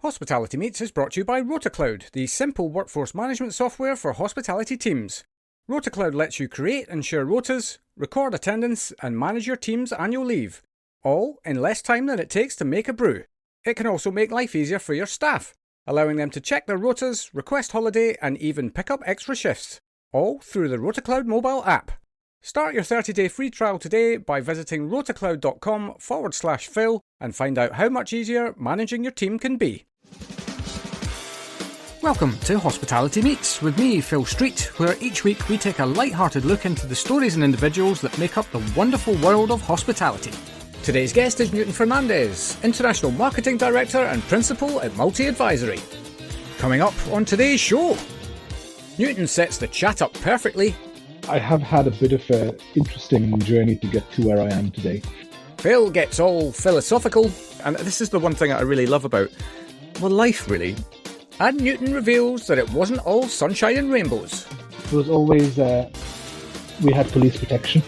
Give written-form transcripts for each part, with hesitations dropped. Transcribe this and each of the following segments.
Hospitality Meets is brought to you by RotaCloud, the simple workforce management software for hospitality teams. RotaCloud lets you create and share rotas, record attendance, and manage your team's annual leave, all in less time than it takes to make a brew. It can also make life easier for your staff, allowing them to check their rotas, request holiday, and even pick up extra shifts, all through the RotaCloud mobile app. Start your 30-day free trial today by visiting rotacloud.com/Phil and find out how much easier managing your team can be. Welcome to Hospitality Meets with me, Phil Street, where each week we take a light-hearted look into the stories and individuals that make up the wonderful world of hospitality. Today's guest is Newton Fernandes, International Marketing Director and Principal at Multi Advisory. Coming up on today's show, Newton sets the chat up perfectly. I have had a bit of an interesting journey to get to where I am today. Phil gets all philosophical, and this is the one thing that I really love about, well, life really. And Newton reveals that it wasn't all sunshine and rainbows. It was always, we had police protection.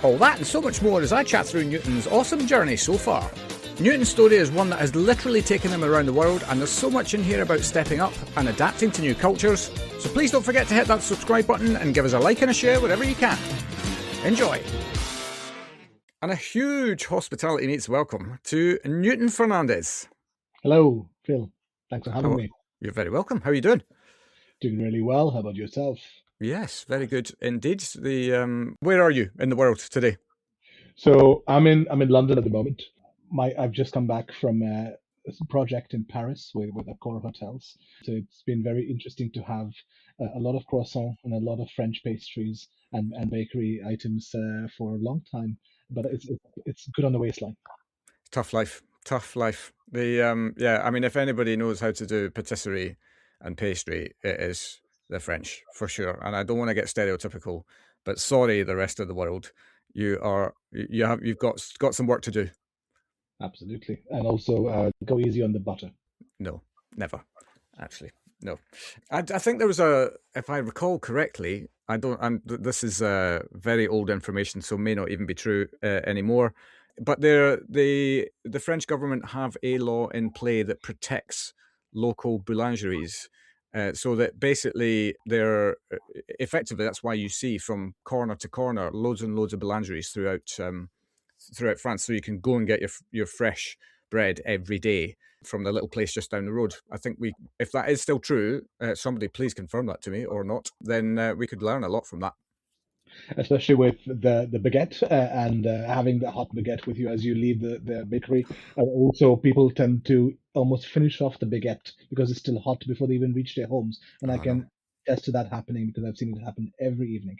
All that and so much more as I chat through Newton's awesome journey so far. Newton's story is one that has literally taken him around the world, and there's so much in here about stepping up and adapting to new cultures. So please don't forget to hit that subscribe button and give us a like and a share wherever you can. Enjoy. And a huge Hospitality Meets welcome to Newton Fernandes. Hello, Phil. Thanks for having me. You're very welcome. How are you doing? Doing really well. How about yourself? Yes, very good indeed. Where are you in the world today? So I'm in London at the moment. I've just come back from a project in Paris with Accor hotels. So it's been very interesting to have a lot of croissant and a lot of French pastries and bakery items for a long time. But it's good on the waistline. Tough life. If anybody knows how to do patisserie and pastry, it is the French for sure. And I don't want to get stereotypical, but sorry, the rest of the world, you've got some work to do. Absolutely. And also go easy on the butter. No, never. Actually, no. I think there was if I recall correctly, this is very old information, so may not even be true anymore. But the French government have a law in play that protects local boulangeries. So that basically they're effectively, that's why you see from corner to corner loads and loads of boulangeries throughout France. So you can go and get your fresh bread every day from the little place just down the road. I think if that is still true, somebody please confirm that to me or not, then we could learn a lot from that. Especially with the baguette and having the hot baguette with you as you leave the bakery. Also, people tend to almost finish off the baguette because it's still hot before they even reach their homes. And I can attest to that happening because I've seen it happen every evening.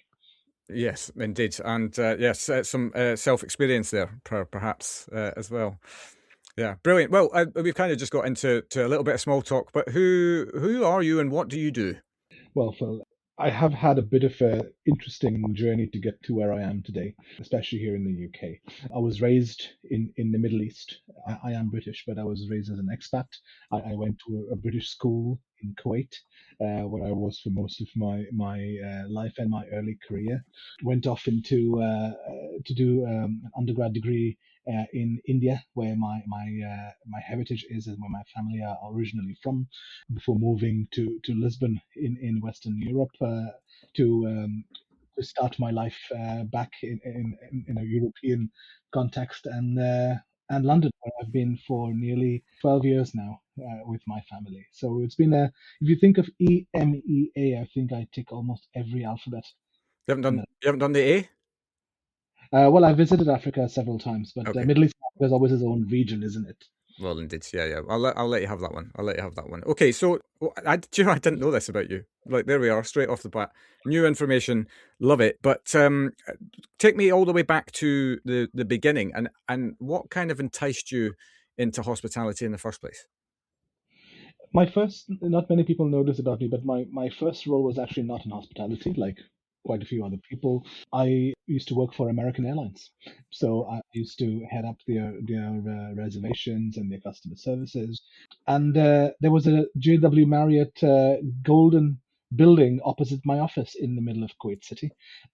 Yes, indeed. And yes, some self-experience there, perhaps, as well. Yeah, brilliant. Well, we've kind of just got into a little bit of small talk, but who are you and what do you do? Well, Phil, I have had a bit of an interesting journey to get to where I am today, especially here in the UK. I was raised in the Middle East. I am British, but I was raised as an expat. I went to a British school in Kuwait, where I was for most of my life and my early career. Went off into to do an undergrad degree in India, where my heritage is and where my family are originally from, before moving to Lisbon in Western Europe to start my life back in a European context, and London, where I've been for nearly 12 years now with my family. So it's been if you think of EMEA, I think I tick almost every alphabet. You haven't done the A? Well, I visited Africa several times, but Okay. Middle East is always its own region, isn't it? Well, indeed, yeah. I'll let you have that one. Okay, so I didn't know this about you. Like, there we are, straight off the bat, new information, love it. But take me all the way back to the beginning, and what kind of enticed you into hospitality in the first place? Not many people know this about me, but my first role was actually not in hospitality, like quite a few other people. I used to work for American Airlines. So I used to head up their reservations and their customer services. And there was a JW Marriott golden building opposite my office in the middle of Kuwait City.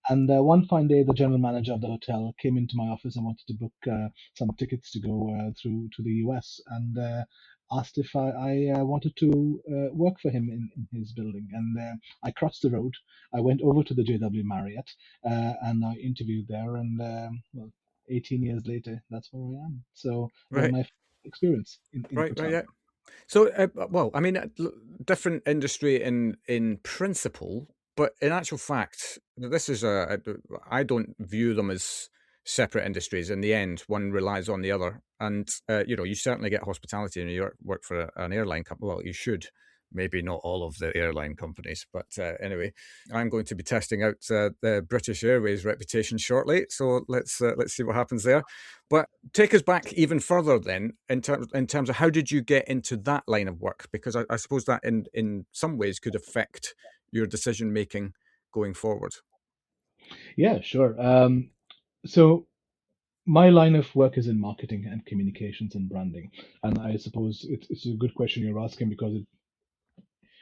And one fine day, the general manager of the hotel came into my office and wanted to book some tickets to go through to the US. And asked if I wanted to work for him in his building. And I crossed the road. I went over to the JW Marriott and I interviewed there. And well, 18 years later, that's where I am. So Right, my experience in right, hotel. yeah. So, well, I mean, different industry in principle, but in actual fact, this is I don't view them as separate industries. In the end, one relies on the other, and you certainly get hospitality and you work for an airline company. Well, you should. Maybe not all of the airline companies, but anyway, I'm going to be testing out the British Airways reputation shortly. So let's see what happens there. But take us back even further then in terms of how did you get into that line of work? Because I suppose that in some ways could affect your decision making going forward. Yeah, sure. So my line of work is in marketing and communications and branding. And I suppose it's a good question you're asking because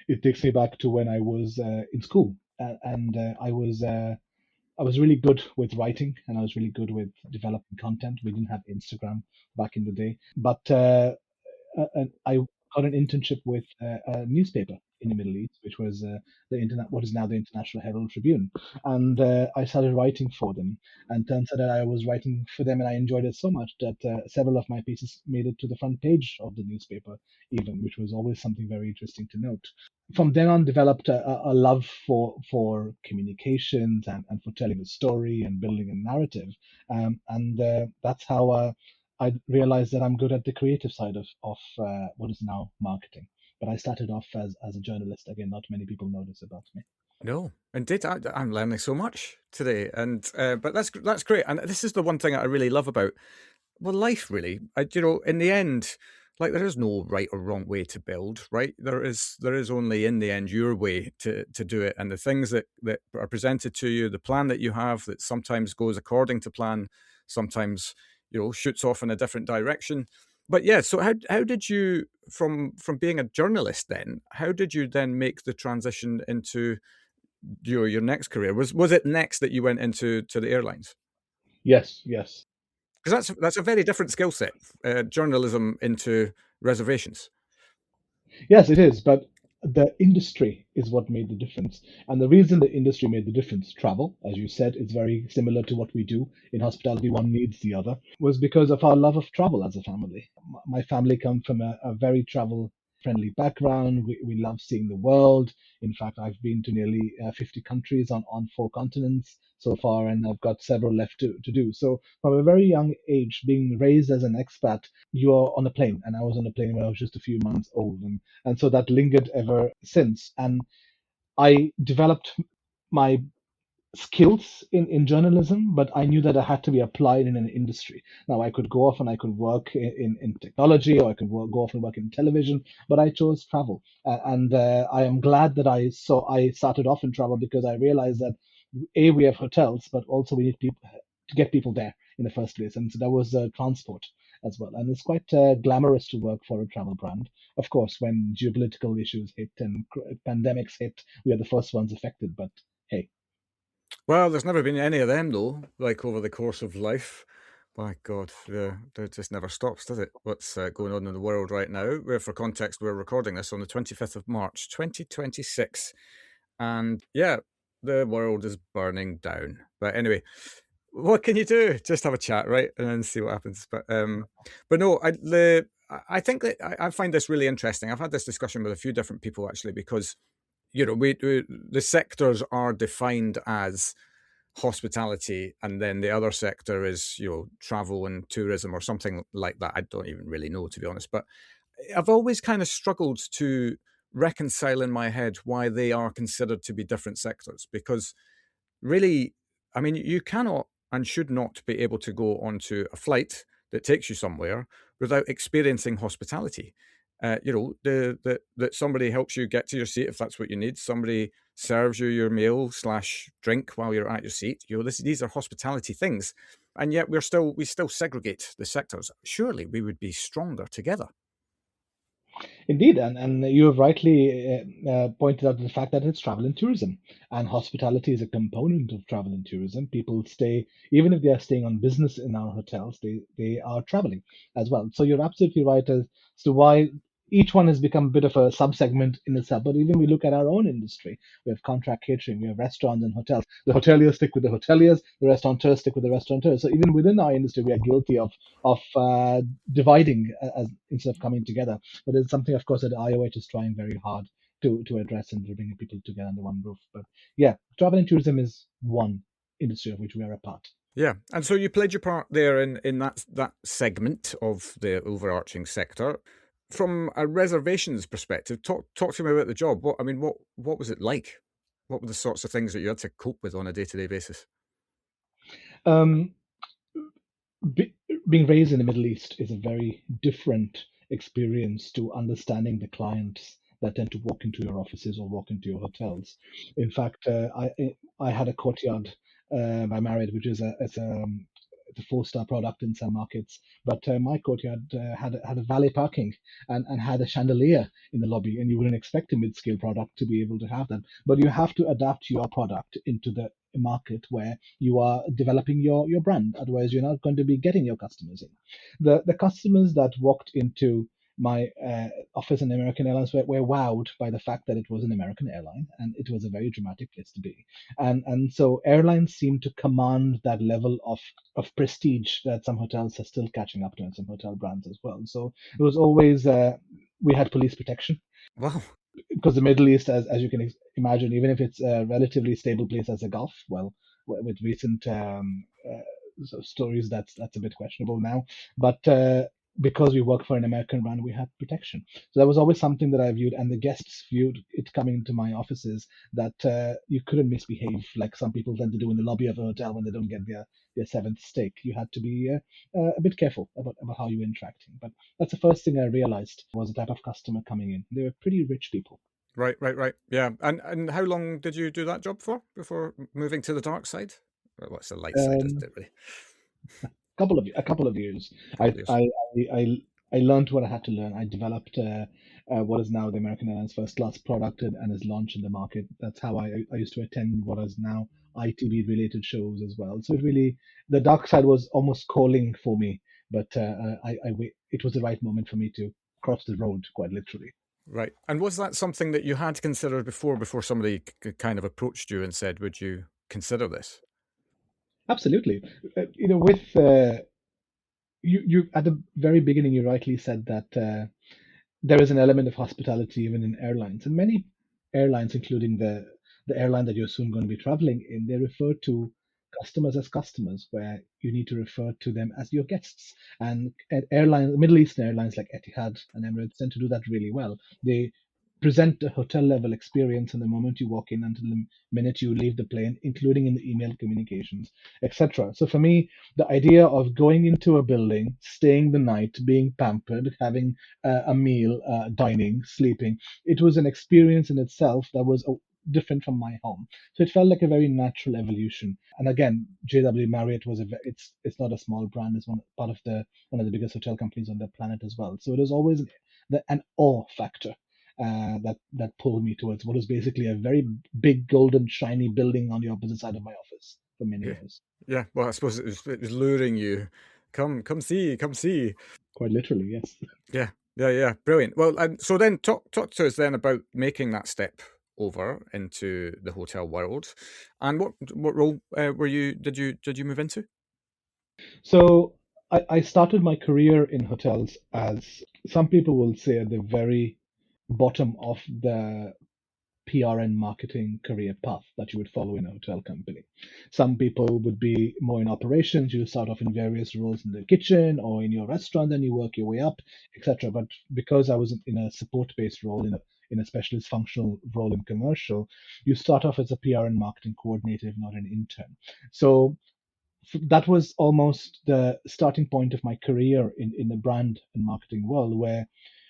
it takes me back to when I was in school. And I was really good with writing and I was really good with developing content. We didn't have Instagram back in the day, but and I got an internship with a newspaper in the Middle East, which was the internet, what is now the International Herald Tribune, and I started writing for them. And turns out that I was writing for them, and I enjoyed it so much that several of my pieces made it to the front page of the newspaper, even, which was always something very interesting to note. From then on, developed a love for communications and for telling a story and building a narrative, and that's how. I realized that I'm good at the creative side of what is now marketing. But I started off as a journalist. Again, not many people know this about me. No, indeed, I'm learning so much today, and but that's great. And this is the one thing I really love about well, life really. In the end, like there is no right or wrong way to build, right? There is only in the end your way to do it, and the things that are presented to you, the plan that you have that sometimes goes according to plan, sometimes shoots off in a different direction. But yeah, so how did you from being a journalist then? How did you then make the transition into your next career? Was it next that you went into the airlines? Yes, yes. Because that's a very different skill set, journalism into reservations. Yes, it is, but the industry is what made the difference. And the reason the industry made the difference, travel, as you said, is very similar to what we do in hospitality. One needs the other, was because of our love of travel as a family. My family come from a very travel friendly background. We love seeing the world. In fact, I've been to nearly 50 countries on four continents so far, and I've got several left to do. So from a very young age, being raised as an expat, you're on a plane, and I was on a plane when I was just a few months old, and so that lingered ever since. And I developed my skills in journalism, but I knew that I had to be applied in an industry. Now I could go off and I could work in technology, or I could go off and work in television, but I chose travel, and I am glad that I started off in travel because I realized that we have hotels, but also we need people to get people there in the first place, and so that was transport as well. And it's quite glamorous to work for a travel brand. Of course, when geopolitical issues hit and pandemics hit, we are the first ones affected. But hey, Well, there's never been any of them though. Like over the course of life, my God, there just never stops, does it? What's going on in the world right now? For context, we're recording this on the 25th of March, 2026, and yeah, the world is burning down. But anyway, what can you do? Just have a chat, right, and then see what happens. But no, I think that I find this really interesting. I've had this discussion with a few different people actually because we the sectors are defined as hospitality, and then the other sector is travel and tourism or something like that. I don't even really know, to be honest, but I've always kind of struggled to reconcile in my head why they are considered to be different sectors because really, I mean, you cannot and should not be able to go onto a flight that takes you somewhere without experiencing hospitality. That somebody helps you get to your seat if that's what you need. Somebody serves you your meal slash drink while you're at your seat. These are hospitality things, and yet we still segregate the sectors. Surely we would be stronger together. indeed, and you have rightly pointed out the fact that it's travel and tourism, and hospitality is a component of travel and tourism. People stay, even if they are staying on business in our hotels, they are traveling as well. So you're absolutely right as to why. each one has become a bit of a subsegment in itself. But even we look at our own industry, we have contract catering, we have restaurants and hotels. The hoteliers stick with the hoteliers, the restaurateurs stick with the restaurateurs. So even within our industry, we are guilty of dividing as instead of coming together. But it's something, of course, that IOH is trying very hard to address and bringing people together under one roof. But yeah, travel and tourism is one industry of which we are a part. Yeah, and so you played your part there in that segment of the overarching sector. From a reservations perspective, talk to me about the job. What was it like? What were the sorts of things that you had to cope with on a day-to-day basis? Um, be, Being raised in the Middle East is a very different experience to understanding the clients that tend to walk into your offices or walk into your hotels. In fact, I had a courtyard. I married, which is it's a four-star product in some markets, but my courtyard had a valet parking and had a chandelier in the lobby, and you wouldn't expect a mid-scale product to be able to have that. But you have to adapt your product into the market where you are developing your brand. Otherwise, you're not going to be getting your customers in. The customers that walked into my office in American Airlines were wowed by the fact that it was an American airline and it was a very dramatic place to be. And so airlines seem to command that level of prestige that some hotels are still catching up to, and some hotel brands as well. So it was always we had police protection Wow. because the Middle East, as you can imagine, even if it's a relatively stable place as a Gulf, well, with recent stories, that's a bit questionable now. But because we work for an American brand, we had protection. So that was always something that I viewed, and the guests viewed it coming into my offices that you couldn't misbehave like some people tend to do in the lobby of a hotel when they don't get their seventh steak. You had to be a bit careful about how you were interacting. But that's the first thing I realized was the type of customer coming in. They were pretty rich people. Right. Yeah. And how long did you do that job for before moving to the dark side? Well, it's the light side, isn't Um, it, really? a couple of years. A couple of years. I learned what I had to learn. I developed what is now the American Airlines first class product and is launched in the market. That's how I used to attend what is now ITV related shows as well. So it really, the dark side was almost calling for me, but it was the right moment for me to cross the road, quite literally. Right. And was that something that you had considered before somebody kind of approached you and said, "Would you consider this?" Absolutely. With you at the very beginning, you rightly said that. There is an element of hospitality even in airlines. And many airlines, including the airline that you're soon going to be traveling in, they refer to customers as customers, where you need to refer to them as your guests. And at airlines, Middle Eastern airlines like Etihad and Emirates tend to do that really well. They present a hotel level experience from the moment you walk in until the minute you leave the plane, including in the email communications, etc. So for me, the idea of going into a building, staying the night, being pampered, having a meal, dining, sleeping, it was an experience in itself that was different from my home. So it felt like a very natural evolution. And again, JW Marriott was it's not a small brand. It's part of the one of the biggest hotel companies on the planet as well. So it was always an awe factor that pulled me towards what was basically a very big, golden, shiny building on the opposite side of my office for many Yeah. years. Yeah. Well, I suppose it was luring you. Come see, come see. Quite literally, yes. Yeah. Brilliant. Well, and so then talk to us then about making that step over into the hotel world, and what role did you move into? So I started my career in hotels as some people will say at the very bottom of the PR and marketing career path that you would follow in a hotel company. Some people would be more in operations. You start off in various roles in the kitchen or in your restaurant, then you work your way up, etc. But because I was in a support-based role, in a specialist functional role in commercial, you start off as a PR and marketing coordinator, not an intern. So that was almost the starting point of my career in the brand and marketing world, where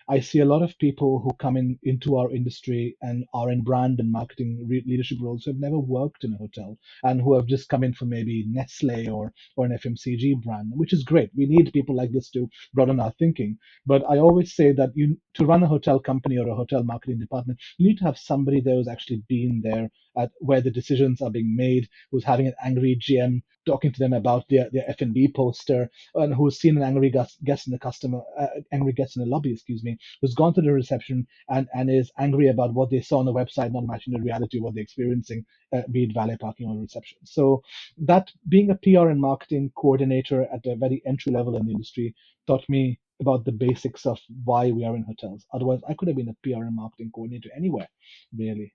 I see a lot of people who come into our industry and are in brand and marketing leadership roles who have never worked in a hotel and who have just come in for maybe Nestle or an FMCG brand, which is great. We need people like this to broaden our thinking. But I always say that to run a hotel company or a hotel marketing department, you need to have somebody there who's actually been there at where the decisions are being made, who's having an angry GM talking to them about their F&B poster, and who's seen an angry guest in the angry guest in the lobby, excuse me, who's gone to the reception and is angry about what they saw on the website not matching the reality of what they're experiencing, be it valet parking or reception. So that being a PR and marketing coordinator at a very entry level in the industry taught me about the basics of why we are in hotels. Otherwise, I could have been a PR and marketing coordinator anywhere, really,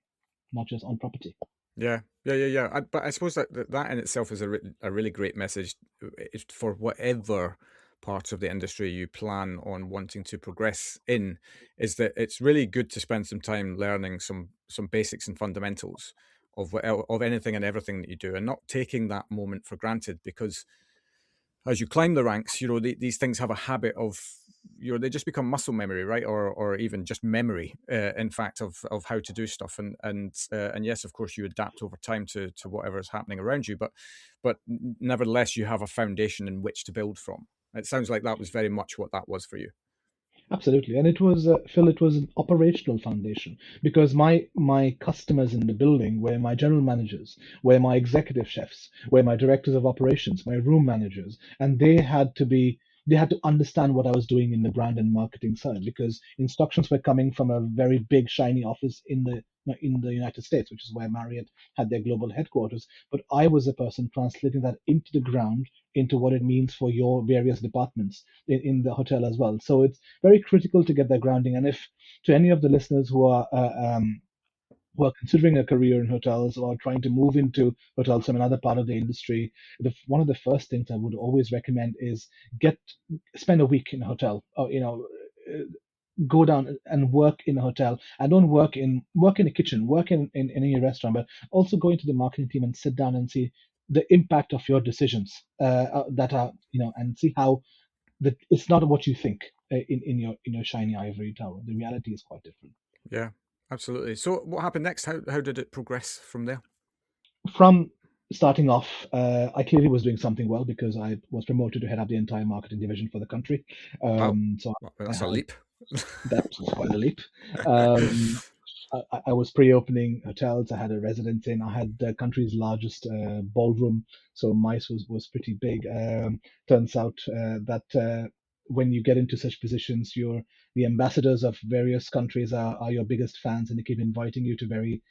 not just on property. Yeah, yeah. But I suppose that in itself is a really great message for whatever parts of the industry you plan on wanting to progress in. Is that it's really good to spend some time learning some basics and fundamentals of anything and everything that you do, and not taking that moment for granted, because as you climb the ranks, these things have a habit of, they just become muscle memory, right? Or even just memory, in fact, of how to do stuff. And yes, of course, you adapt over time to whatever is happening around you, but nevertheless, you have a foundation in which to build from. It sounds like that was very much what that was for you. Absolutely, and it was Phil. It was an operational foundation because my customers in the building were my general managers, were my executive chefs, were my directors of operations, my room managers, and they had to understand what I was doing in the brand and marketing side because instructions were coming from a very big shiny office in the United States, which is where Marriott had their global headquarters. But I was the person translating that into the ground into what it means for your various departments in the hotel as well. So it's very critical to get that grounding. And if to any of the listeners who are considering a career in hotels or trying to move into hotels from another part of the industry, one of the first things I would always recommend is get spend a week in a hotel, or go down and work in a hotel. And don't work in a kitchen, work in any restaurant, but also go into the marketing team and sit down and see the impact of your decisions that are and see how that it's not what you think in your shiny ivory tower. The reality is quite different. Yeah, absolutely. So what happened next? How did it progress from there? From starting off, I clearly was doing something well because I was promoted to head up the entire marketing division for the country. Wow, So well, I that's a had leap. that was quite a leap. Um, I was pre-opening hotels. I had a residence in. I had the country's largest ballroom, so MICE was pretty big. Turns out that when you get into such positions, the ambassadors of various countries are your biggest fans, and they keep inviting you to very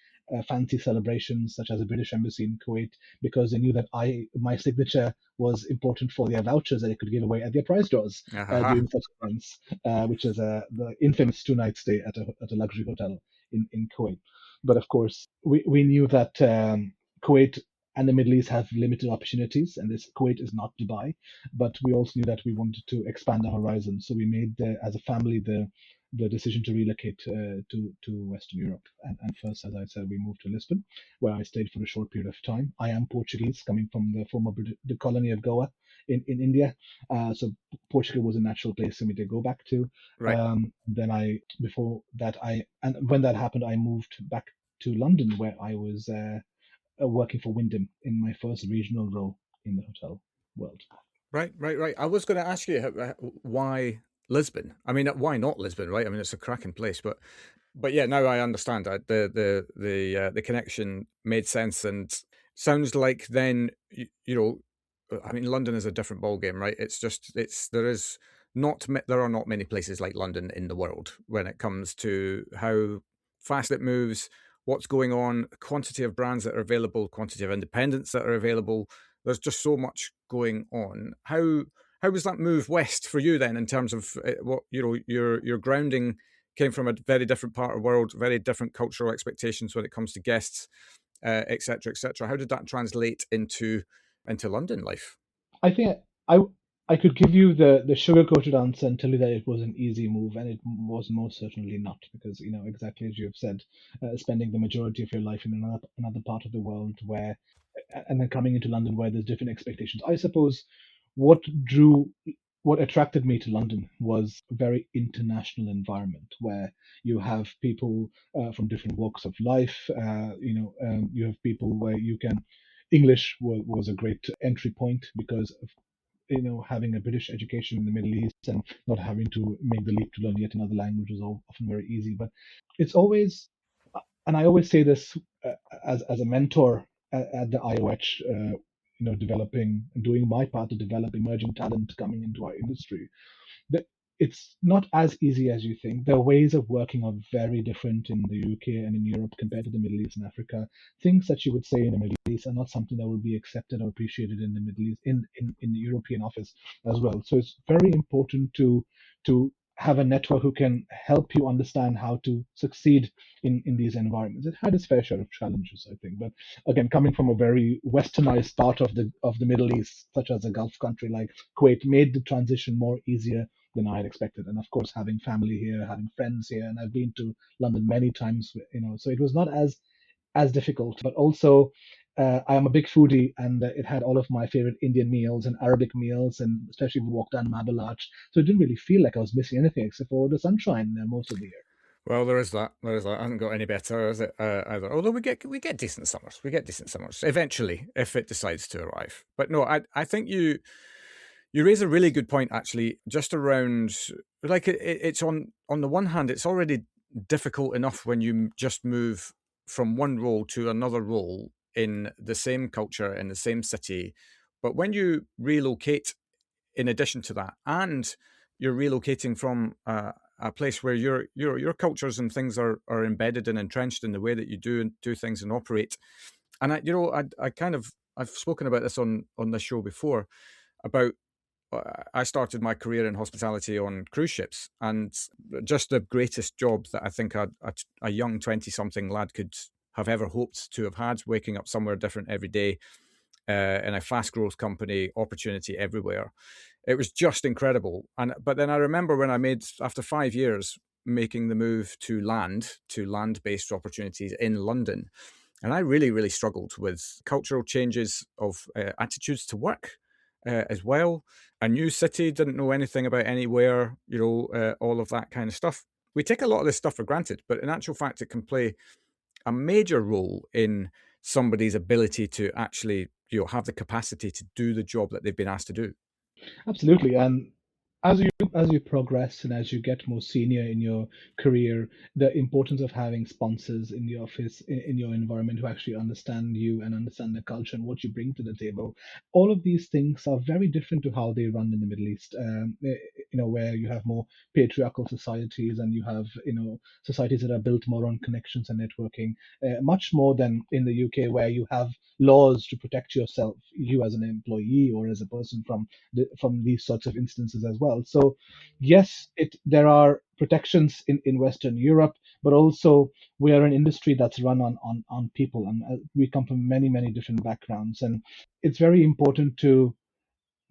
fancy celebrations, such as the British Embassy in Kuwait, because they knew that my signature was important for their vouchers that they could give away at their prize draws Ahaha. during such events, which is the infamous 2 night stay at a luxury hotel in Kuwait. But of course, we knew that Kuwait and the Middle East have limited opportunities, and this Kuwait is not Dubai. But we also knew that we wanted to expand our horizons, so we made, as a family, the decision to relocate to Western Europe. And first, as I said, we moved to Lisbon, where I stayed for a short period of time. I am Portuguese, coming from the former the colony of Goa in India. So Portugal was a natural place for me to go back to. Right. Then before that, and when that happened, I moved back to London, where I was working for Wyndham in my first regional role in the hotel world. Right. I was going to ask you why Lisbon. I mean, why not Lisbon? Right. I mean, it's a cracking place, but yeah, now I understand that the connection made sense, and sounds like then I mean, London is a different ballgame, right? It's just there are not many places like London in the world when it comes to how fast it moves, what's going on, quantity of brands that are available, quantity of independents that are available. There's just so much going on. How was that move west for you then, in terms of what your grounding came from a very different part of the world, very different cultural expectations when it comes to guests, et cetera, et cetera. How did that translate into London life? I think I I could give you the sugar coated answer and tell you that it was an easy move, and it was most certainly not, because exactly as you have said, spending the majority of your life in another part of the world where, and then coming into London where there's different expectations. I suppose what drew what attracted me to London was a very international environment where you have people from different walks of life. You have people where you can. English was a great entry point because of having a British education in the Middle East and not having to make the leap to learn yet another language was often very easy. But it's always, and I always say this as a mentor at the IOH, developing and doing my part to develop emerging talent coming into our industry. the, it's not as easy as you think. The ways of working are very different in the UK and in Europe compared to the Middle East and Africa. Things that you would say in the Middle East are not something that will be accepted or appreciated in the Middle East, in the European office as well. So it's very important to have a network who can help you understand how to succeed in these environments. It had its fair share of challenges, I think. But again, coming from a very westernized part of the Middle East, such as a Gulf country like Kuwait, made the transition more easier than I had expected. And of course, having family here, having friends here, and I've been to London many times, so it was not as difficult. But also, I am a big foodie, and it had all of my favorite Indian meals and Arabic meals, and especially if we walked down Marble Arch. So it didn't really feel like I was missing anything except for the sunshine most of the year. Well, there is that. There is that. I haven't got any better, is it? Either. Although we get decent summers. We get decent summers eventually if it decides to arrive. But no, I think you raise a really good point actually, just around like it's on the one hand, it's already difficult enough when you just move from one role to another role in the same culture in the same city, but when you relocate in addition to that, and you're relocating from a place where your cultures and things are embedded and entrenched in the way that you do things and operate. And I kind of I've spoken about this on this show before about I started my career in hospitality on cruise ships, and just the greatest job that I think a young 20-something lad could have ever hoped to have had, waking up somewhere different every day in a fast growth company, opportunity everywhere. It was just incredible. But then I remember when I made, after 5 years, making the move to land-based opportunities in London. And I really, really struggled with cultural changes of attitudes to work as well. A new city, didn't know anything about anywhere, all of that kind of stuff. We take a lot of this stuff for granted, but in actual fact, it can play a major role in somebody's ability to actually, have the capacity to do the job that they've been asked to do. Absolutely. And as you progress and as you get more senior in your career, the importance of having sponsors in the office, in your environment, who actually understand you and understand the culture and what you bring to the table. All of these things are very different to how they run in the Middle East. Where you have more patriarchal societies, and you have societies that are built more on connections and networking, much more than in the UK, where you have laws to protect yourself, you as an employee or as a person, from these sorts of instances as well. So yes, there are protections in Western Europe, but also we are an industry that's run on people, and we come from many different backgrounds, and it's very important to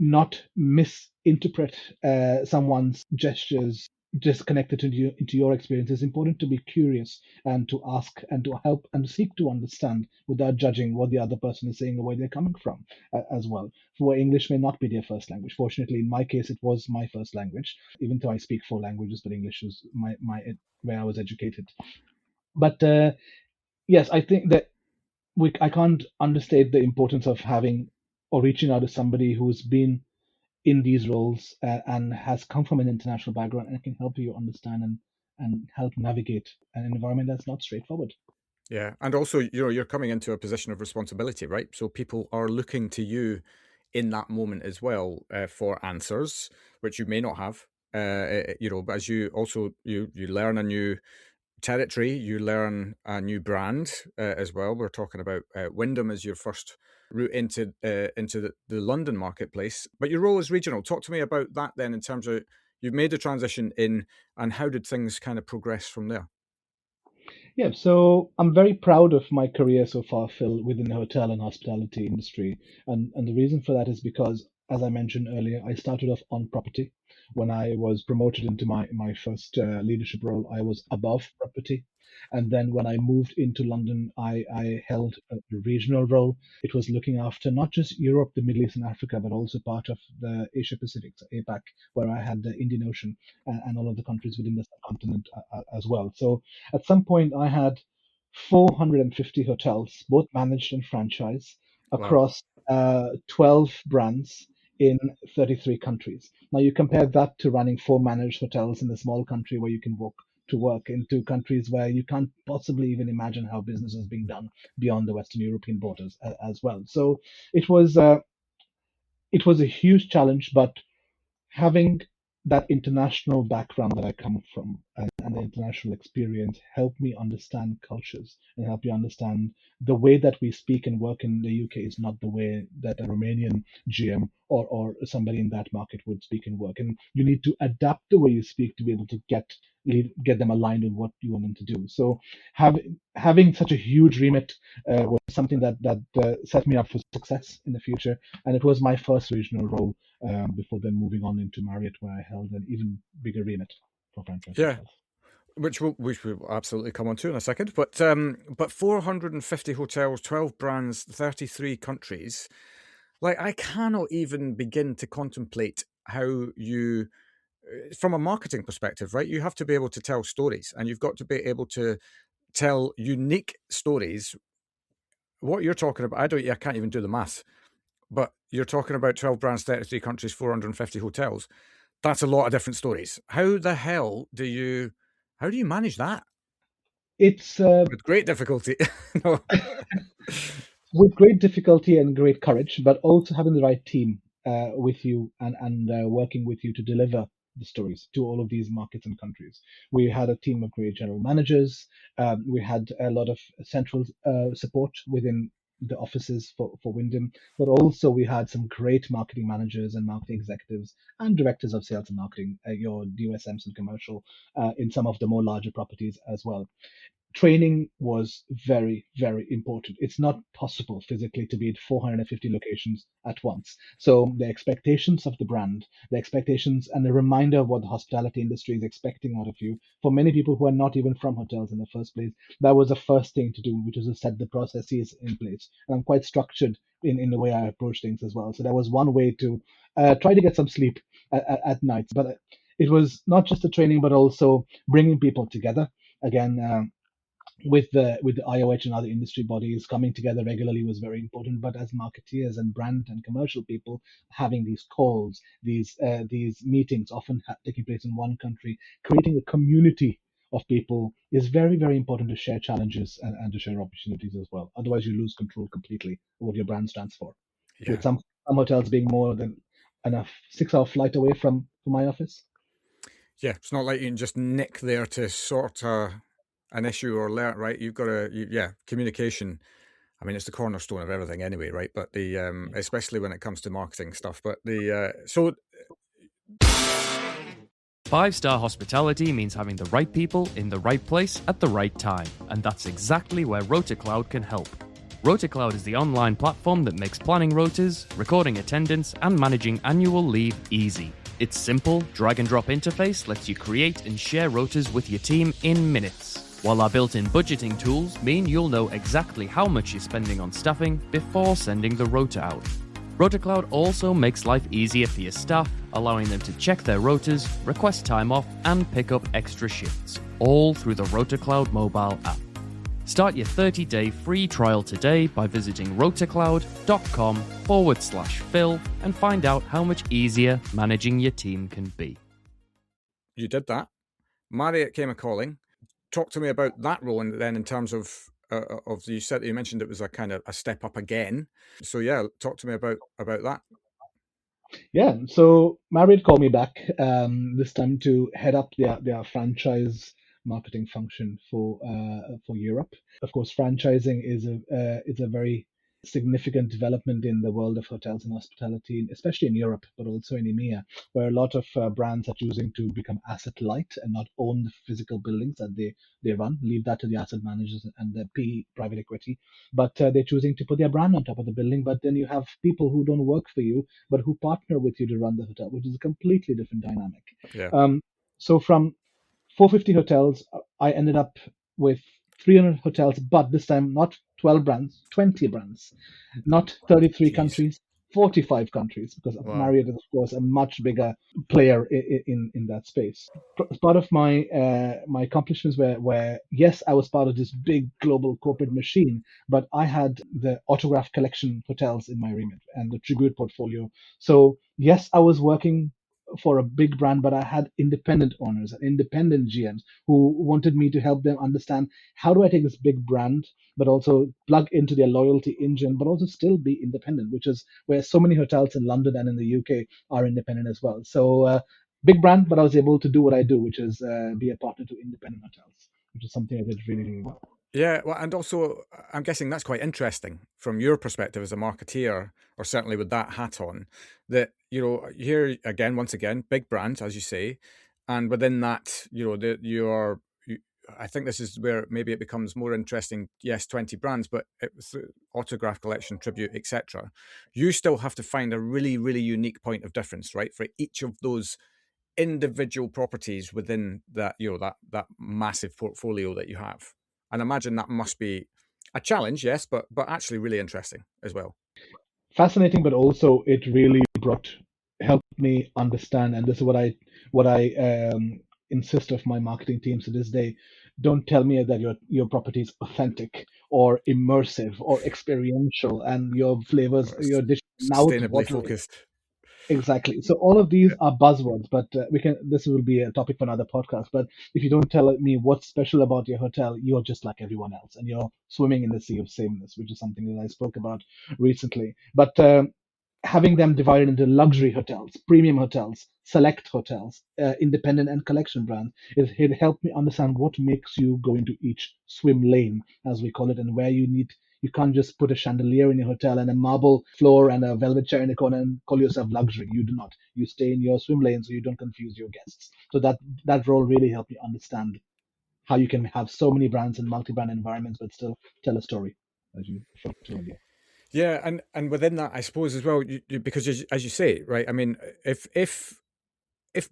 not misinterpret someone's gestures just connected into your experience. It's important to be curious and to ask and to help and seek to understand without judging what the other person is saying or where they're coming from as well. For English may not be their first language. Fortunately, in my case, it was my first language, even though I speak four languages, but English was my where I was educated. But yes, I think that I can't understate the importance of having or reaching out to somebody who's been in these roles and has come from an international background and can help you understand and help navigate an environment that's not straightforward. Yeah, and also, you're coming into a position of responsibility, right? So people are looking to you in that moment as well for answers, which you may not have. But as you also you learn a new territory, you learn a new brand as well. We're talking about Wyndham as your first route into the London marketplace, but your role is regional. Talk to me about that then, in terms of you've made the transition in, and how did things kind of progress from there? Yeah, so I'm very proud of my career so far, Phil, within the hotel and hospitality industry. And the reason for that is because, as I mentioned earlier, I started off on property. When I was promoted into my first leadership role, I was above property. And then when I moved into London, I held a regional role. It was looking after not just Europe, the Middle East, and Africa, but also part of the Asia Pacific, so APAC, where I had the Indian Ocean and all of the countries within the subcontinent as well. So at some point, I had 450 hotels, both managed and franchise, Wow. across 12 brands in 33 countries. Now, you compare that to running four managed hotels in a small country where you can walk to work into countries where you can't possibly even imagine how business is being done beyond the Western European borders as well. So it was it was a huge challenge, but having that international background that I come from and the international experience helped me understand cultures and help me understand the way that we speak and work in the UK is not the way that a Romanian GM or somebody in that market would speak and work. And you need to adapt the way you speak to be able to get them aligned with what you want them to do. So having such a huge remit was something that set me up for success in the future. And it was my first regional role before then moving on into Marriott, where I held an even bigger remit for franchise Yeah, hotels. which we'll absolutely come on to in a second. But 450 hotels, 12 brands, 33 countries. Like, I cannot even begin to contemplate how you, from a marketing perspective, right? You have to be able to tell stories, and you've got to be able to tell unique stories. What you're talking about, I can't even do the math, but you're talking about 12 brands, 33 countries, 450 hotels. That's a lot of different stories. How do you manage that? It's With great difficulty. No. with great difficulty and great courage, but also having the right team with you and working with you to deliver the stories to all of these markets and countries. We had a team of great general managers. We had a lot of central support within the offices for Wyndham, but also we had some great marketing managers and marketing executives and directors of sales and marketing, your DUSMs and commercial in some of the more larger properties as well. Training was very, very important. It's not possible physically to be at 450 locations at once. So the expectations of the brand, the expectations and a reminder of what the hospitality industry is expecting out of you, for many people who are not even from hotels in the first place, that was the first thing to do, which was to set the processes in place. And I'm quite structured in the way I approach things as well. So that was one way to try to get some sleep at night. But it was not just the training, but also bringing people together. Again, with the IOH and other industry bodies coming together regularly was very important. But as marketeers and brand and commercial people, having these calls, these meetings, often taking place in one country, creating a community of people is very, very important to share challenges and to share opportunities as well. Otherwise, you lose control completely of what your brand stands for. With Yeah. some hotels being more than enough 6 hour flight away from my office. Yeah. It's not like you can just nick there to sort an issue or learn, right? You've got to, yeah, communication. I mean, it's the cornerstone of everything anyway, right? But especially when it comes to marketing stuff. But so 5-star hospitality means having the right people in the right place at the right time, and that's exactly where RotaCloud can help. RotaCloud is the online platform that makes planning rotas, recording attendance, and managing annual leave easy. Its simple, drag-and-drop interface lets you create and share rotas with your team in minutes, while our built-in budgeting tools mean you'll know exactly how much you're spending on staffing before sending the rota out. RotaCloud also makes life easier for your staff, allowing them to check their rotas, request time off, and pick up extra shifts, all through the RotaCloud mobile app. Start your 30-day free trial today by visiting rotacloud.com/Phil and find out how much easier managing your team can be. you did that. Marriott came a calling. Talk to me about that role, and then in terms of you mentioned it was a kind of a step up again. So yeah, talk to me about that. Yeah, so Marriott called me back this time to head up their franchise marketing function for Europe. Of course, franchising is a very significant development in the world of hotels and hospitality, especially in Europe, but also in EMEA, where a lot of brands are choosing to become asset light and not own the physical buildings that they run, leave that to the asset managers and the PE private equity. But they're choosing to put their brand on top of the building. But then you have people who don't work for you but who partner with you to run the hotel, which is a completely different dynamic. Yeah. So from 450 hotels, I ended up with 300 hotels, but this time not 12 brands, 20 brands, not 33 Jeez. countries, 45 countries, because Wow. Marriott is, of course, a much bigger player in that space. As part of my accomplishments where, yes, I was part of this big global corporate machine, but I had the autograph collection hotels in my remit and the tribute portfolio. So, yes, I was working for a big brand, but I had independent owners and independent GMs who wanted me to help them understand how do I take this big brand, but also plug into their loyalty engine, but also still be independent, which is where so many hotels in London and in the UK are independent as well. So big brand, but I was able to do what I do, which is be a partner to independent hotels, which is something I did really, really well. Yeah, well, and also I'm guessing that's quite interesting from your perspective as a marketeer, or certainly with that hat on, that, here again, once again, big brand, as you say, and within that, I think this is where maybe it becomes more interesting. Yes, 20 brands, but it's autograph collection, tribute, etc. You still have to find a really, really unique point of difference, right, for each of those individual properties within that, that massive portfolio that you have. And imagine that must be a challenge, yes, but actually really interesting as well. Fascinating, but also it really helped me understand, and this is what I insist of my marketing teams to this day. Don't tell me that your property is authentic or immersive or experiential, and your flavors, your dish mouth Sustainably watering. focused. Exactly. So all of these are buzzwords, but this will be a topic for another podcast. But if you don't tell me what's special about your hotel, you're just like everyone else, and you're swimming in the sea of sameness, which is something that I spoke about recently. But having them divided into luxury hotels, premium hotels, select hotels, independent and collection brands, it helped me understand what makes you go into each swim lane, as we call it, and where you can't just put a chandelier in your hotel and a marble floor and a velvet chair in the corner and call yourself luxury. You do not. You stay in your swim lane so you don't confuse your guests. So that role really helped me understand how you can have so many brands in multi-brand environments but still tell a story, as you referred to earlier. Yeah, and within that, I suppose as well, because as you say, right? I mean, if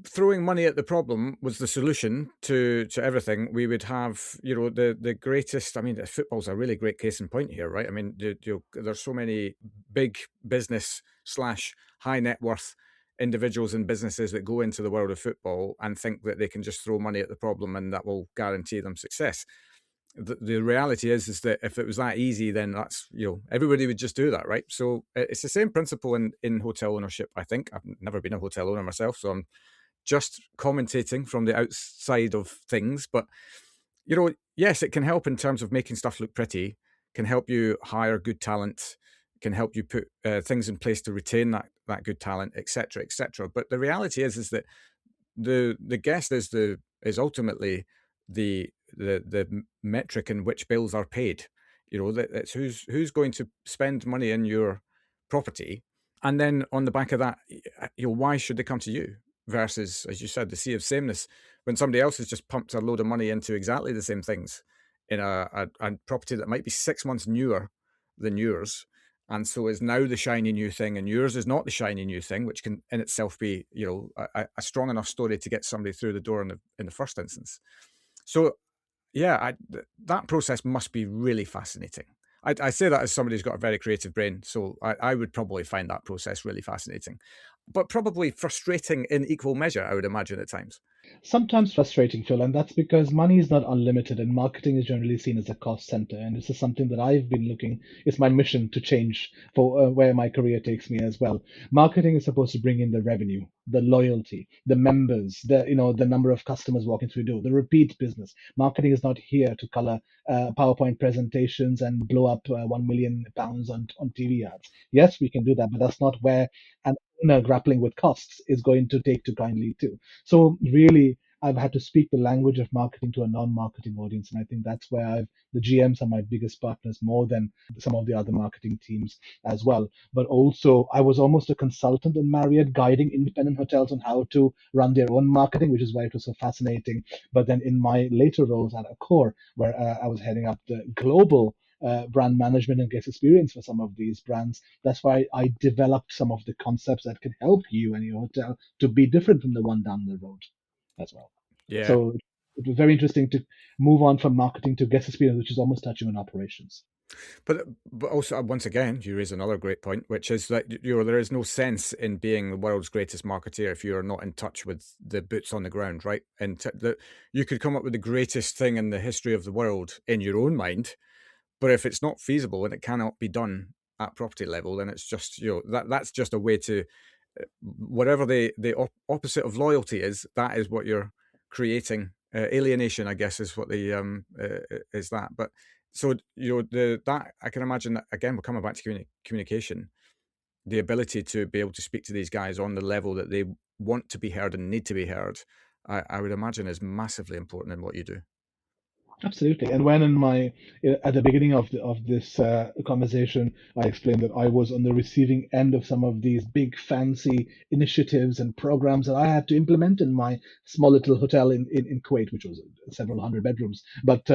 throwing money at the problem was the solution to everything, we would have, the greatest. I mean, football's a really great case in point here, right? I mean, there's so many big business / high net worth individuals and businesses that go into the world of football and think that they can just throw money at the problem and that will guarantee them success. The reality is that if it was that easy, then that's, everybody would just do that, right? So it's the same principle in hotel ownership. I think I've never been a hotel owner myself, so I'm just commentating from the outside of things. But yes, it can help in terms of making stuff look pretty, can help you hire good talent, can help you put things in place to retain that good talent, etc., etc. But the reality is that the guest is ultimately the metric in which bills are paid. That's who's going to spend money in your property, and then on the back of that, why should they come to you versus, as you said, the sea of sameness, when somebody else has just pumped a load of money into exactly the same things in a property that might be 6 months newer than yours, and so is now the shiny new thing, and yours is not the shiny new thing, which can in itself be, a strong enough story to get somebody through the door in the first instance. So, yeah, that process must be really fascinating. I say that as somebody who's got a very creative brain, so I would probably find that process really fascinating, but probably frustrating in equal measure, I would imagine, at times. Sometimes frustrating, Phil, and that's because money is not unlimited, and marketing is generally seen as a cost center. And this is something that I've been looking. It's my mission to change for where my career takes me as well. Marketing is supposed to bring in the revenue, the loyalty, the members, the number of customers walking through the door, the repeat business. Marketing is not here to color PowerPoint presentations and blow up £1 million on TV ads. Yes, we can do that, but that's not where an owner grappling with costs is going to take to kindly to. So really, I've had to speak the language of marketing to a non-marketing audience, and I think that's where the GMs are my biggest partners more than some of the other marketing teams as well. But also, I was almost a consultant in Marriott, guiding independent hotels on how to run their own marketing, which is why it was so fascinating. But then in my later roles at Accor, where I was heading up the global brand management and guest experience for some of these brands. That's why I developed some of the concepts that can help you and your hotel to be different from the one down the road as well. Yeah. So it was very interesting to move on from marketing to guest experience, which is almost touching on operations. But also, once again, you raise another great point, which is that there is no sense in being the world's greatest marketeer if you are not in touch with the boots on the ground, right? And you could come up with the greatest thing in the history of the world in your own mind, but if it's not feasible and it cannot be done at property level, then it's just that's just a way to whatever the opposite of loyalty is, that is what you're creating. Alienation, I guess, is what the is that. But so that I can imagine that again. We're coming back to communication, the ability to be able to speak to these guys on the level that they want to be heard and need to be heard. I would imagine is massively important in what you do. Absolutely. And when at the beginning of this conversation, I explained that I was on the receiving end of some of these big fancy initiatives and programs that I had to implement in my small little hotel in Kuwait, which was several hundred bedrooms. But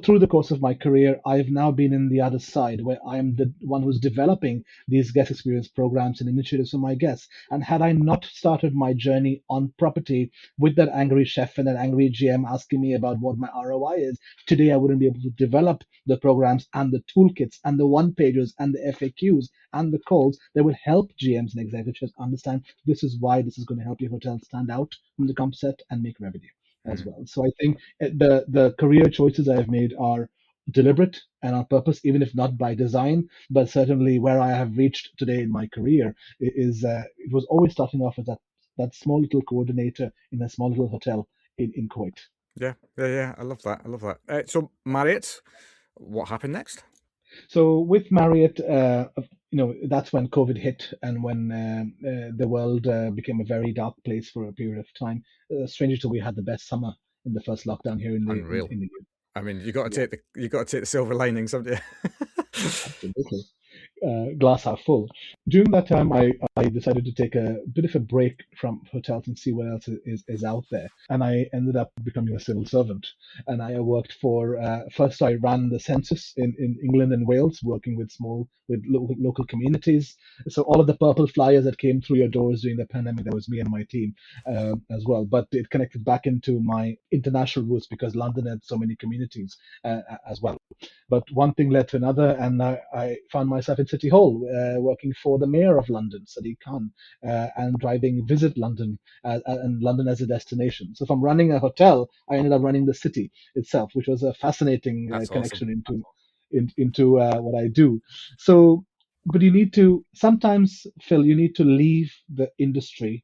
through the course of my career, I've now been in the other side where I'm the one who's developing these guest experience programs and initiatives for my guests. And had I not started my journey on property with that angry chef and that angry GM asking me about what my ROI is, today I wouldn't be able to develop the programs and the toolkits and the one pagers and the FAQs and the calls that will help GMs and executives understand this is why this is going to help your hotel stand out from the comp set and make revenue as well. So I think the career choices I've made are deliberate and on purpose, even if not by design. But certainly, where I have reached today in my career is it was always starting off as that small little coordinator in a small little hotel in Kuwait. Yeah. I love that. So Marriott, what happened next? So with Marriott, that's when COVID hit and when the world became a very dark place for a period of time. Strangely, so we had the best summer in the first lockdown here in the Unreal. in the I mean, you got to take the silver linings, haven't you? absolutely. Glass half full. During that time, I decided to take a bit of a break from hotels and see what else is out there. And I ended up becoming a civil servant. And I worked for, first I ran the census in England and Wales, working with local communities. So all of the purple flyers that came through your doors during the pandemic, that was me and my team as well. But it connected back into my international roots because London had so many communities as well. But one thing led to another, and I found myself in City Hall, working for the Mayor of London, Sadiq Khan, and driving Visit London and London as a destination. So from running a hotel, I ended up running the city itself, which was a fascinating That's connection awesome. into what I do. So, but you need to sometimes, Phil, you need to leave the industry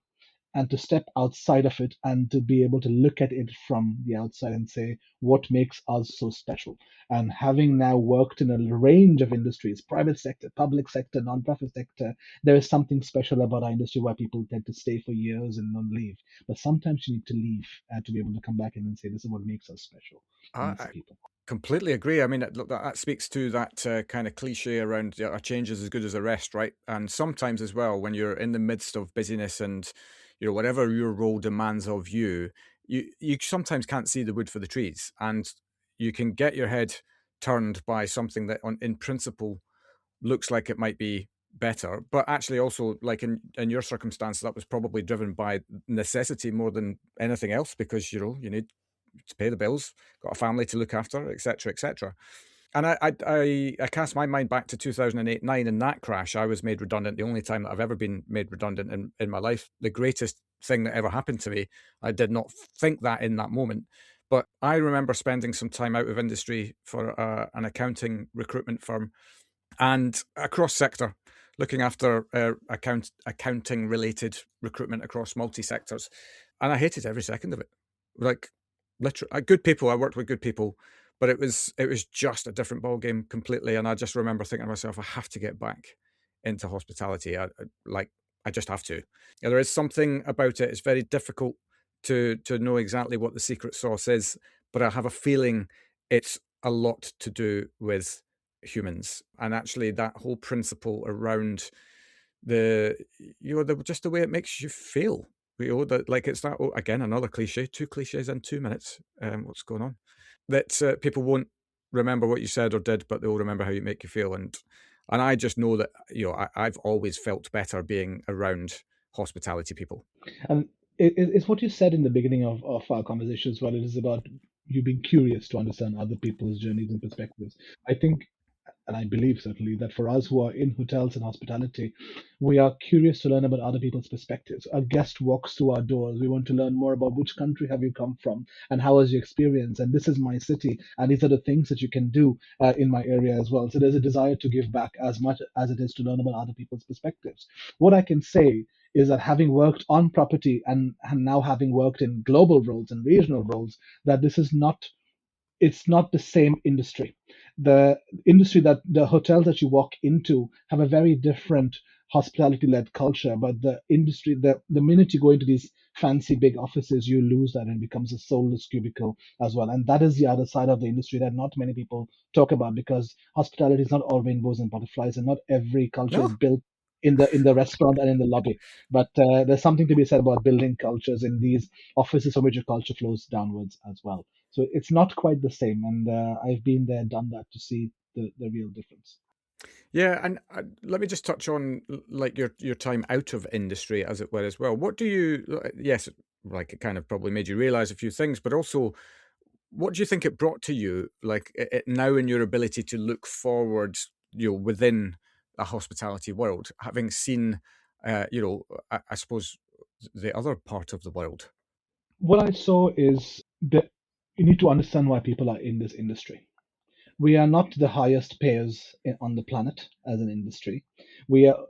and to step outside of it and to be able to look at it from the outside and say what makes us so special. And having now worked in a range of industries, private sector, public sector, non-profit sector, there is something special about our industry where people tend to stay for years and not leave. But sometimes you need to leave to be able to come back in and say this is what makes us special amongst the I people. completely agree. I mean, that speaks to that kind of cliche around a change is as good as a rest, right? And sometimes as well, when you're in the midst of busyness and whatever your role demands of you, you sometimes can't see the wood for the trees, and you can get your head turned by something that, in principle, looks like it might be better, but actually also, like in your circumstance, that was probably driven by necessity more than anything else, because you need to pay the bills, got a family to look after, etc., etc. And I cast my mind back to 2008-9 in that crash. I was made redundant, the only time that I've ever been made redundant in my life. The greatest thing that ever happened to me. I did not think that in that moment. But I remember spending some time out of industry for an accounting recruitment firm and across sector, looking after accounting related recruitment across multi sectors. And I hated every second of it. Like, literally, good people. I worked with good people, but it was just a different ballgame completely. And I just remember thinking to myself, I have to get back into hospitality. I just have to. There is something about it. It's very difficult to know exactly what the secret sauce is, but I have a feeling it's a lot to do with humans, and actually that whole principle around just the way it makes you feel. That, like, it's that, again, another cliche, 2 cliches in 2 minutes. What's going on? That people won't remember what you said or did, but they'll remember how you make you feel. And I just know that I've always felt better being around hospitality people. And it's what you said in the beginning of our conversation as well. It is about you being curious to understand other people's journeys and perspectives. I think and I believe certainly that for us who are in hotels and hospitality, we are curious to learn about other people's perspectives. A guest walks through our doors. We want to learn more about which country have you come from and how was your experience. And this is my city. And these are the things that you can do in my area as well. So there's a desire to give back as much as it is to learn about other people's perspectives. What I can say is that having worked on property and now having worked in global roles and regional roles, that this is not it's not the same industry. The industry that the hotels that you walk into have a very different hospitality led culture, but the industry, the minute you go into these fancy big offices, you lose that and it becomes a soulless cubicle as well. And that is the other side of the industry that not many people talk about, because hospitality is not all rainbows and butterflies, and not every culture is No. built in the restaurant and in the lobby. But there's something to be said about building cultures in these offices from which your culture flows downwards as well. So it's not quite the same, and I've been there, done that to see the real difference. Yeah, and let me just touch on like your time out of industry, as it were, as well. What do you? Yes, like it kind of probably made you realize a few things, but also, what do you think it brought to you, like it now in your ability to look forward, within a hospitality world, having seen, I suppose the other part of the world. What I saw is that you need to understand why people are in this industry. We are not the highest payers on the planet as an industry.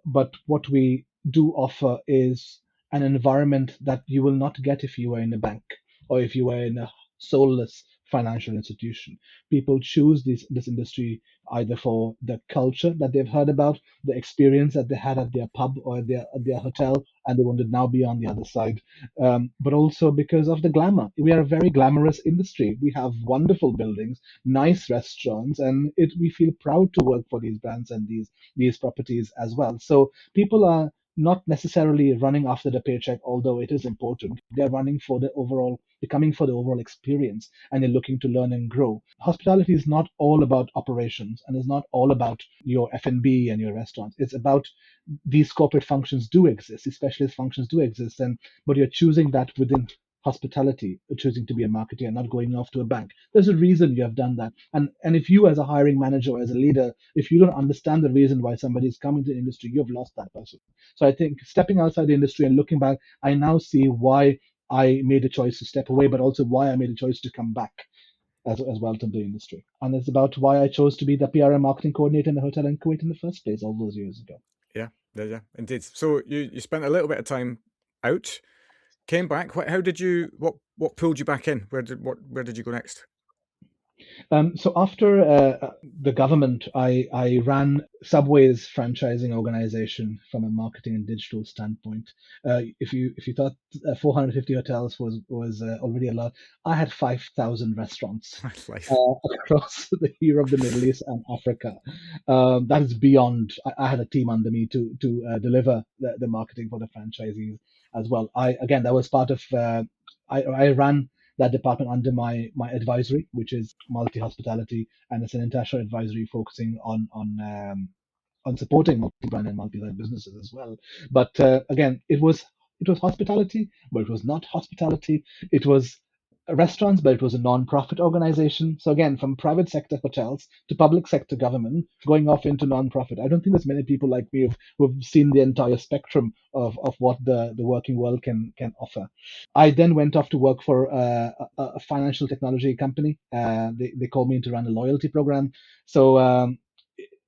But what we do offer is an environment that you will not get if you were in a bank or if you were in a soulless financial institution. People choose this industry either for the culture that they've heard about, the experience that they had at their pub or at their hotel, and they want to now be on the other side, but also because of the glamour. We are a very glamorous industry. We have wonderful buildings, nice restaurants, and we feel proud to work for these brands and these properties as well. So people are not necessarily running after the paycheck, although it is important. They're running for the overall, they're coming for the overall experience, and they're looking to learn and grow. Hospitality is not all about operations, and is not all about your F&B and your restaurants. It's about these corporate functions do exist, these specialist functions do exist, and but you're choosing that within hospitality, choosing to be a marketer and not going off to a bank. There's a reason you have done that. And if you as a hiring manager or as a leader, if you don't understand the reason why somebody is coming to the industry, you've lost that person. So I think stepping outside the industry and looking back, I now see why I made a choice to step away, but also why I made a choice to come back as well to the industry. And it's about why I chose to be the PR and marketing coordinator in the hotel in Kuwait in the first place all those years ago. Yeah, indeed. So you spent a little bit of time out, came back. How did you? What pulled you back in? Where did you go next? So after the government, I ran Subway's franchising organization from a marketing and digital standpoint. If you thought 450 hotels was already a lot, I had 5,000 restaurants Life. across the Europe, the Middle East, and Africa. That is beyond. I had a team under me to deliver the marketing for the franchisees as well. That was part of. I ran that department under my advisory, which is multi hospitality, and it's an international advisory focusing on supporting multi-brand and multi-line businesses as well. But again, it was hospitality, but it was not hospitality. It was restaurants, but it was a non-profit organization. So again, from private sector hotels to public sector government, going off into non-profit. I don't think there's many people like me who've seen the entire spectrum of what the working world can offer. I then went off to work for a financial technology company. They called me in to run a loyalty program. So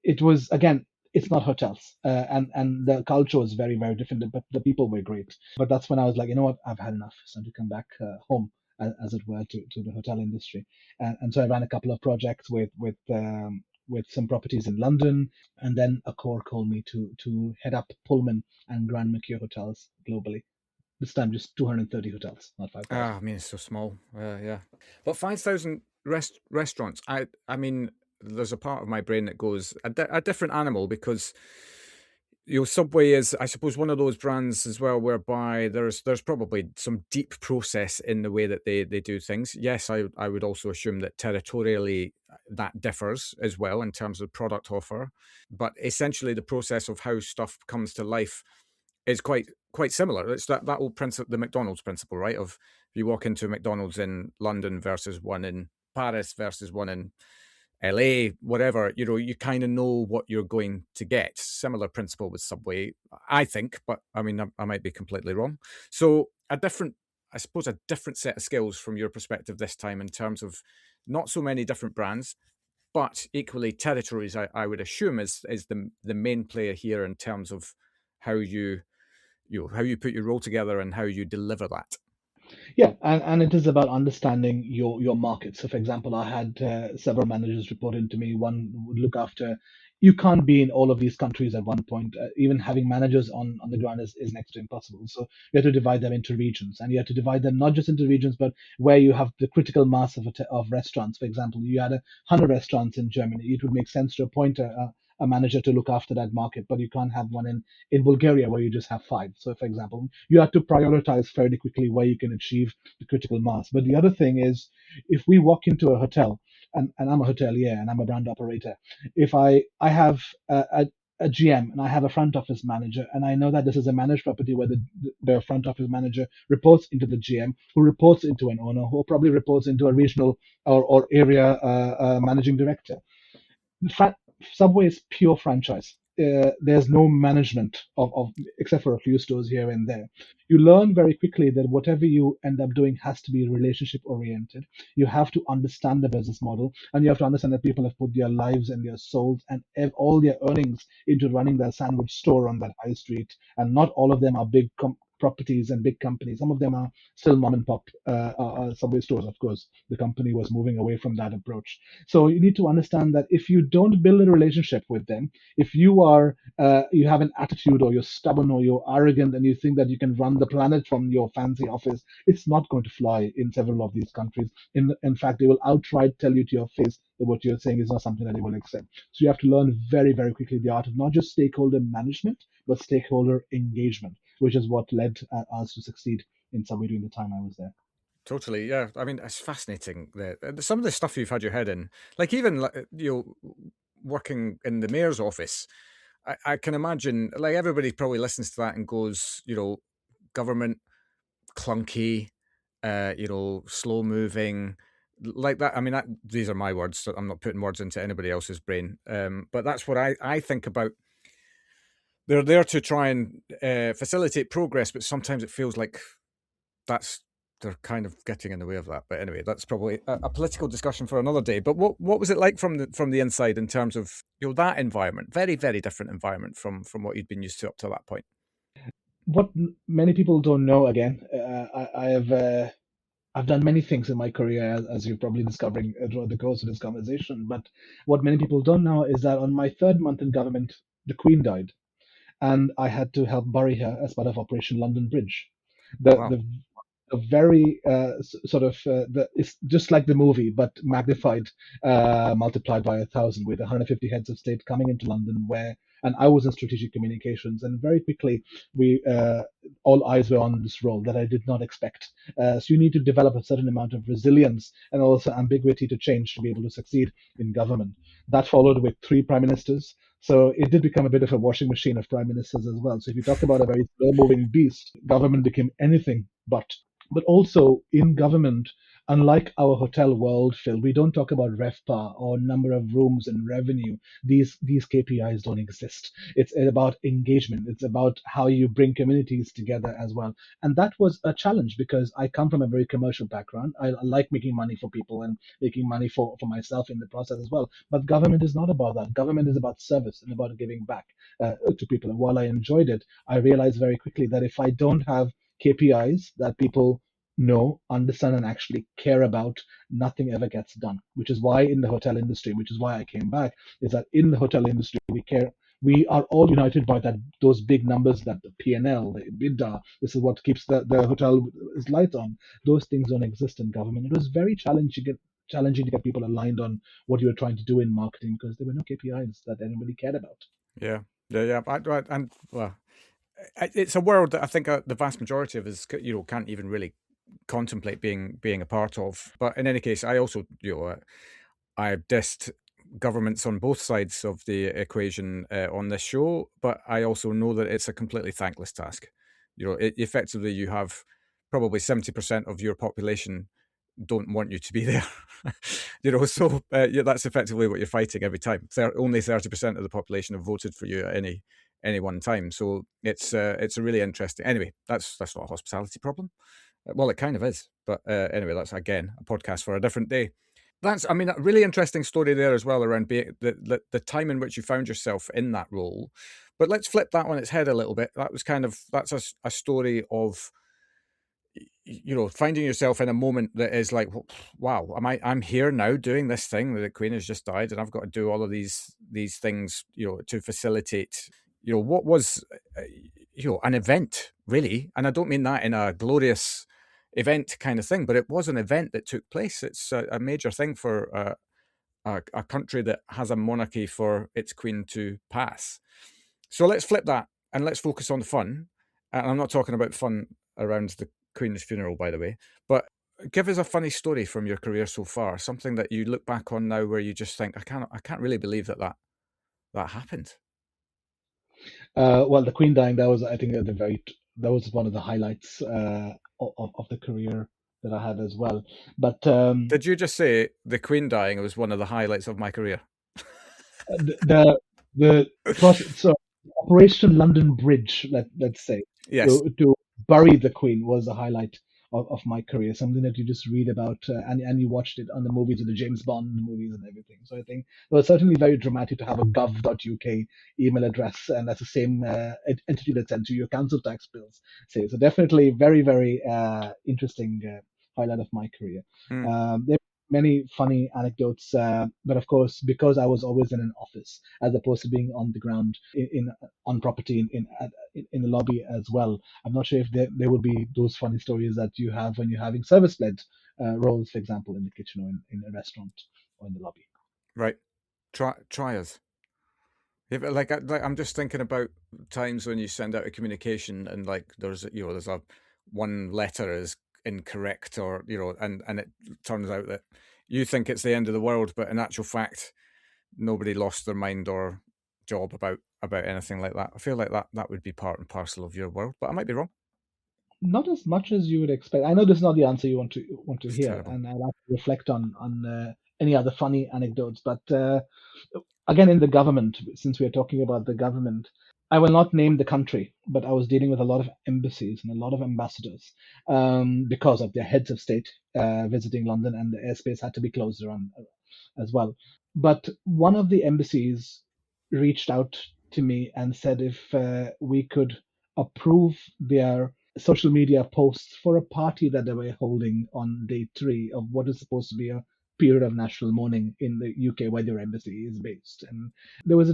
it was, again, it's not hotels, and the culture was very very different, but the people were great. But that's when I was like, you know what, I've had enough. It's time to come back home, as it were, to the hotel industry. And so I ran a couple of projects with some properties in London, and then Accor called me to head up Pullman and Grand Mercure hotels globally. This time, just 230 hotels, not 5,000. I mean, it's so small. Yeah, but 5,000 restaurants. I mean, there's a part of my brain that goes a different animal, because Subway is, I suppose, one of those brands as well whereby there's probably some deep process in the way that they do things. Yes, I would also assume that territorially that differs as well in terms of product offer, but essentially the process of how stuff comes to life is quite similar. It's that old principle, the McDonald's principle, right? Of you walk into a McDonald's in London versus one in Paris versus one in LA, whatever, you kind of know what you're going to get. Similar principle with Subway, I think, but I mean, I might be completely wrong. So I suppose a different set of skills from your perspective this time in terms of not so many different brands, but equally territories. I would assume is the main player here in terms of how how you put your role together and how you deliver that. Yeah, and it is about understanding your market. So, for example, I had several managers report into me. One would look after. You can't be in all of these countries at one point. Even having managers on the ground is next to impossible. So you have to divide them into regions, and you have to divide them not just into regions, but where you have the critical mass of restaurants. For example, you had 100 restaurants in Germany. It would make sense to appoint a manager to look after that market, but you can't have one in Bulgaria where you just have five. So, for example, you have to prioritize fairly quickly where you can achieve the critical mass. But the other thing is, if we walk into a hotel, and I'm a hotelier and I'm a brand operator, if I have a GM and I have a front office manager, and I know that this is a managed property where the front office manager reports into the GM, who reports into an owner, who probably reports into a regional or area managing director. Subway is pure franchise. There's no management of except for a few stores here and there. You learn very quickly that whatever you end up doing has to be relationship oriented. You have to understand the business model, and you have to understand that people have put their lives and their souls and all their earnings into running their sandwich store on that high street. And not all of them are big properties and big companies. Some of them are still mom and pop Subway stores. Of course, the company was moving away from that approach. So you need to understand that if you don't build a relationship with them, if you have an attitude, or you're stubborn, or you're arrogant, and you think that you can run the planet from your fancy office, it's not going to fly in several of these countries. In fact, they will outright tell you to your face that what you're saying is not something that they will accept. So you have to learn very, very quickly the art of not just stakeholder management, but stakeholder engagement, which is what led us to succeed in Subway during the time I was there. Totally, yeah. I mean, it's fascinating. Some of the stuff you've had your head in, like even working in the mayor's office. I can imagine, like everybody probably listens to that and goes, government clunky, slow moving, like that. I mean, these are my words. So I'm not putting words into anybody else's brain. But that's what I think about. They're there to try and facilitate progress, but sometimes it feels like they're kind of getting in the way of that. But anyway, that's probably a political discussion for another day. But what was it like from the inside in terms of that environment? Very, very different environment from what you'd been used to up to that point. What many people don't know, again, I've done many things in my career, as you're probably discovering throughout the course of this conversation. But what many people don't know is that on my third month in government, the Queen died, and I had to help bury her as part of Operation London Bridge. The Wow. the a very it's just like the movie, but magnified, multiplied by 1,000, with 150 heads of state coming into London, and I was in strategic communications, and very quickly we all eyes were on this role that I did not expect. So you need to develop a certain amount of resilience and also ambiguity to change to be able to succeed in government. That followed with 3 prime ministers. So it did become a bit of a washing machine of prime ministers as well. So if you talk about a very slow-moving beast, government became anything but. But also in government, unlike our hotel world, Phil, we don't talk about RevPAR or number of rooms and revenue. These KPIs don't exist. It's about engagement. It's about how you bring communities together as well. And that was a challenge because I come from a very commercial background. I like making money for people and making money for myself in the process as well. But government is not about that. Government is about service and about giving back to people. And while I enjoyed it, I realized very quickly that if I don't have KPIs that people know, understand, and actually care about, nothing ever gets done. Which is why in the hotel industry, which is why I came back, is that in the hotel industry we care. We are all united by those big numbers, that the P&L, the EBITDA. This is what keeps the hotel's lights on. Those things don't exist in government. It was very challenging to get people aligned on what you were trying to do in marketing because there were no KPIs that anybody cared about. Yeah. And well, it's a world that I think the vast majority of us, can't even really contemplate being a part of. But in any case, I also, I dissed governments on both sides of the equation on this show, but I also know that it's a completely thankless task. Effectively, you have probably 70% of your population don't want you to be there. So that's effectively what you're fighting every time. Only 30% of the population have voted for you at any one time. So it's a really interesting. Anyway, that's not a hospitality problem. Well, it kind of is, but anyway, that's again a podcast for a different day. That's, a really interesting story there as well around the time in which you found yourself in that role. But let's flip that on its head a little bit. That's a story of finding yourself in a moment that is like, wow, I'm here now doing this thing. The Queen has just died, and I've got to do all of these things, to facilitate. What was, an event really, and I don't mean that in a glorious event kind of thing, but it was an event that took place. It's a major thing for a country that has a monarchy for its Queen to pass. So let's flip that and let's focus on the fun. And I'm not talking about fun around the Queen's funeral, by the way, but give us a funny story from your career so far, something that you look back on now where you just think, I can't really believe that happened. Well, the Queen dying, that was, I think, that was one of the highlights of the career that I had as well. But did you just say the Queen dying was one of the highlights of my career? the so Operation London Bridge, let's say, yes, to bury the Queen was a highlight of my career. Something that you just read about, and you watched it on the movies, of the James Bond movies and everything. So I think it was certainly very dramatic to have a gov.uk email address, and that's the same entity that sends you your council tax bills. So definitely very, very interesting highlight of my career. There many funny anecdotes, but of course, because I was always in an office as opposed to being on the ground on property in the lobby as well, I'm not sure if there would be those funny stories that you have when you're having service-led roles, for example, in the kitchen or in a restaurant or in the lobby. Right. Try us. Like I'm just thinking about times when you send out a communication and like there's a one letter is incorrect, or and it turns out that you think it's the end of the world, but in actual fact nobody lost their mind or job about anything like that. I feel like that would be part and parcel of your world, but I might be wrong. Not as much as you would expect. I know this is not the answer you want to It's hear, terrible. and I'd like to reflect on any other funny anecdotes. But again, in the government, since we are talking about the government, I will not name the country, but I was dealing with a lot of embassies and a lot of ambassadors because of their heads of state visiting London, and the airspace had to be closed around as well. But one of the embassies reached out to me and said if we could approve their social media posts for a party that they were holding on day 3 of what is supposed to be a period of national mourning in the UK where their embassy is based. And there was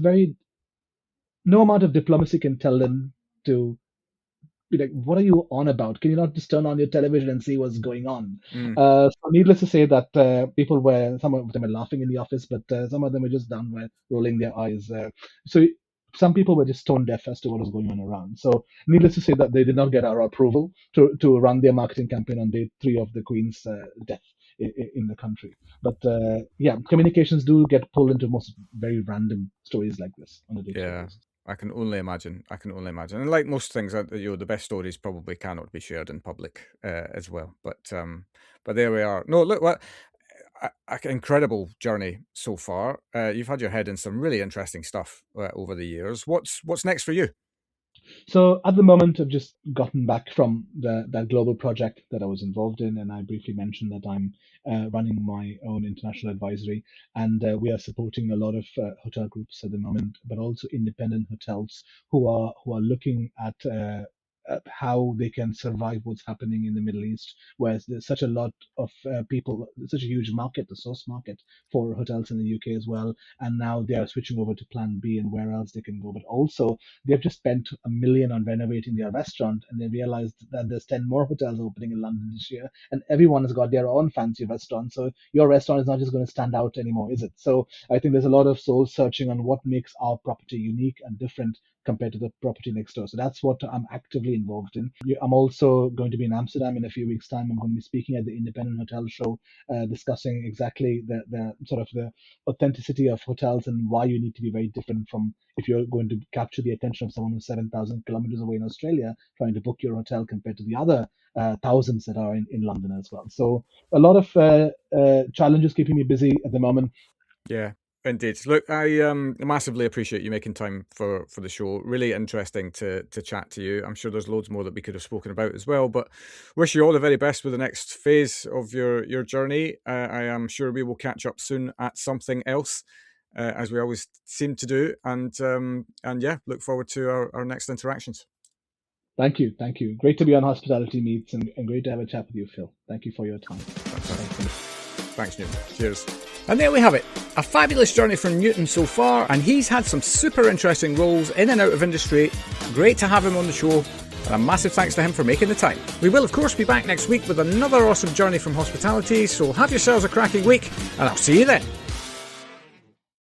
no amount of diplomacy can tell them to be like, what are you on about? Can you not just turn on your television and see what's going on? So needless to say that some of them were laughing in the office, but some of them were just downright rolling their eyes. So some people were just stone deaf as to what was going on around. So needless to say that they did not get our approval to run their marketing campaign on day 3 of the Queen's death in the country. But communications do get pulled into most very random stories like this on a day-to-day basis. I can only imagine. And like most things, the best stories probably cannot be shared in public as well. But there we are. No, look, what incredible journey so far. You've had your head in some really interesting stuff over the years. What's next for you? So at the moment, I've just gotten back from that global project that I was involved in, and I briefly mentioned that I'm running my own international advisory, and we are supporting a lot of hotel groups at the moment, but also independent hotels who are looking at how they can survive what's happening in the Middle East, whereas there's such a lot of people, such a huge market, the source market for hotels in the UK as well, and now they are switching over to Plan B and where else they can go, but also they've just spent $1 million on renovating their restaurant, and they realized that there's 10 more hotels opening in London this year, and everyone has got their own fancy restaurant. So your restaurant is not just going to stand out anymore, is it? So I think there's a lot of soul searching on what makes our property unique and different compared to the property next door. So that's what I'm actively involved in. I'm also going to be in Amsterdam in a few weeks' time. I'm going to be speaking at the Independent Hotel Show, discussing exactly the sort of the authenticity of hotels and why you need to be very different from if you're going to capture the attention of someone who's 7,000 kilometers away in Australia trying to book your hotel compared to the other thousands that are in London as well. So a lot of challenges keeping me busy at the moment. Yeah, indeed. Look, I massively appreciate you making time for the show. Really interesting to chat to you. I'm sure there's loads more that we could have spoken about as well, but wish you all the very best with the next phase of your journey. I am sure we will catch up soon at something else, as we always seem to do. And yeah, look forward to our next interactions. Thank you. Great to be on Hospitality Meets and great to have a chat with you, Phil. Thank you for your time. Thanks, Newton. Cheers. And there we have it. A fabulous journey from Newton so far, and he's had some super interesting roles in and out of industry. Great to have him on the show, and a massive thanks to him for making the time. We will, of course, be back next week with another awesome journey from hospitality, so have yourselves a cracking week, and I'll see you then.